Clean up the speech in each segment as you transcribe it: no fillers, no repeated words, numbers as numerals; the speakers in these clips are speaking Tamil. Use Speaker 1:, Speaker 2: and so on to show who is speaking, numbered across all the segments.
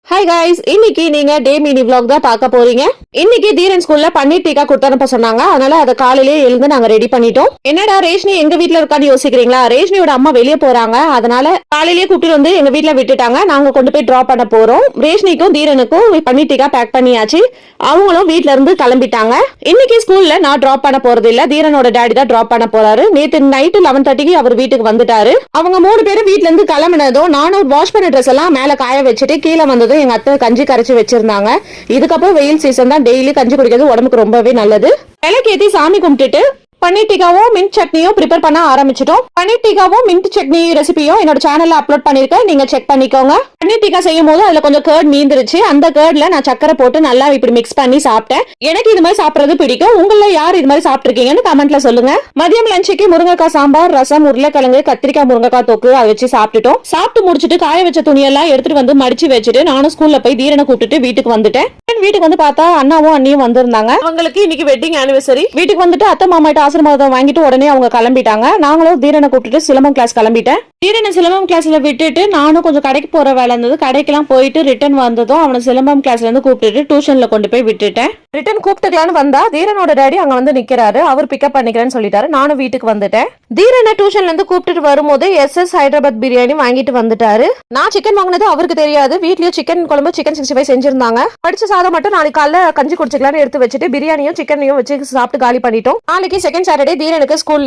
Speaker 1: ஹாய் गाइस, இன்னைக்கு நீங்க டே மினி vlog தான் பார்க்க போறீங்க. இன்னைக்கு தீரன் ஸ்கூல்ல பன்னீர் டிக்கா கொடுத்தனுப்ப சொன்னாங்க. அதனால அத காலையிலேயே எழுந்து நாங்க ரெடி பண்ணிட்டோம். என்னடா ரேஷ்னி எங்க வீட்ல இருக்கான்னு யோசிக்கிறீங்களா? ரேஷ்னியோட அம்மா வெளியே போறாங்க. அதனால காலையிலேயே கூட்டிட்டு வந்து எங்க வீட்ல விட்டுட்டாங்க. நாங்க கொண்டு போய் டிராப் பண்ண போறோம். ரேஷ்னிக்கும் தீரனுக்கும் பன்னீர் டிக்கா பேக் பண்ணியாச்சு. அவங்களும் வீட்ல இருந்து கிளம்பிட்டாங்க. இன்னைக்கு ஸ்கூல்ல நான் டிராப் பண்ண போறது இல்ல. தீரனோட டாடி தான் டிராப் பண்ண போறாரு. நேத்து நைட் 11:30க்கு அவர் வீட்டுக்கு வந்துட்டாரு. அவங்க 3 பேரும் வீட்ல இருந்து கிளம்பினதும் நானும் வாஷ் பண்ண ட்ரெஸ் எல்லாம் மேல காய வச்சுட்டு கீழே வந்ததும் எங்க அத்தை கஞ்சி கரைச்சு வச்சிருந்தாங்க. இதுக்கப்புறம் வெயில் சீசன் தான், டெய்லி கஞ்சி குடிக்கிறது உடம்புக்கு ரொம்பவே நல்லது. விளக்கேத்தி சாமி கும்பிட்டுட்டு பன்னீர் டிக்காவும் மின்ட் சட்னியும் ப்ரிப்பேர் பண்ண ஆரம்பிச்சிட்டோம். பன்னீர் டிக்காவும் மின்ட் சட்னி ரெசிபியும் என்னோட சேனல்ல அப்லோட் பண்ணிருக்கேன், நீங்க செக் பண்ணிக்கோங்க. பன்னீர் டிக்கா செய்யும் போது அதுல கொஞ்சம் கர்ட் மீந்துருச்சு. அந்த கர்ட்ல நான் சக்கரை போட்டு நல்லா இப்படி மிக்ஸ் பண்ணி சாப்பிட்டேன். எனக்கு இது மாதிரி சாப்பிடுறது பிடிக்கும். உங்கள யார் இது மாதிரி சாப்பிட்டுருக்கீங்கன்னு கமெண்ட்ல சொல்லுங்க. மதியம் லஞ்சுக்கு முருங்கைக்காய் சாம்பார், ரசம், உருளைக்கிழங்கு, கத்திரிக்காய் முருங்கைக்காய் தொக்கு அதை வச்சு சாப்பிட்டுட்டோம். சாப்பிட்டு முடிச்சுட்டு காய வச்ச துணியெல்லாம் எடுத்துட்டு வந்து மடிச்சு வச்சுட்டு நானும் ஸ்கூல்ல போய் தீரனை கூப்பிட்டுட்டு வீட்டுக்கு வந்துட்டேன். வீட்டுக்கு வந்து பார்த்தா அண்ணாவும் அண்ணியும் வந்திருந்தாங்க. அவங்களுக்கு இன்னைக்கு வெட்டிங் ஆனிவர்சரி. வீட்டுக்கு வந்துட்டு அத்தை மாமாட்ட ஆசீர்வாதம் வாங்கிட்டு உடனே அவங்க கிளம்பிட்டாங்க. நாங்களும் தீரனை கூப்பிட்டு சிலம்பம் கிளாஸ் கிளம்பிட்டேன். தீரனை சிலம்பம் கிளாஸ்ல விட்டுட்டு நானும் கொஞ்சம் கடைக்கு போற வேலை இருந்தது. கடைக்கெல்லாம் போயிட்டு ரிட்டர்ன் வந்ததும் அவனை சிலம்பம் கிளாஸ்ல இருந்து கூப்பிட்டு டியூஷன்ல கொண்டு போய் விட்டுட்டேன். ரிட்டர்ன் கூப்பிட்டுக்கலான்னு வந்தா தீரனோட டாடி அங்க வந்து நிக்கிறாரு. அவர் பிக்கப் பண்ணிக்கிறேன்னு சொல்லிட்டாரு. நானும் வீட்டுக்கு வந்துட்டேன். தீரனை டியூஷன்ல இருந்து கூப்பிட்டு வரும்போது SS ஹைதராபாத் பிரியாணி வாங்கிட்டு வந்துட்டாரு. நான் சிக்கன் வாங்கினது அவருக்கு தெரியாது. வீட்லயே சிக்கன் குழம்பு, சிக்கன் 65 செஞ்சிருந்தாங்க. படிச்ச சாதம் மட்டும் நாளைக்கு காலைல கஞ்சி குடிச்சுக்கலாம்னு எடுத்து வச்சுட்டு பிரியாணியும் சிக்கனையும் வச்சு சாப்பிட்டு காலி பண்ணிட்டோம். நாளைக்கு செகண்ட் சாட்டர்டே தீரனுக்கு ஸ்கூல்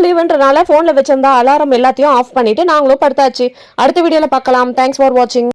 Speaker 1: லீவுன்றனால போன்ல வச்சிருந்தா அலாரம் எல்லாத்தையும் ஆஃப் பண்ணிட்டு நாங்களும் படுத்தாச்சு. அடுத்த வீடியோல பார்க்கலாம். தேங்க்ஸ் ஃபார் வாட்சிங்.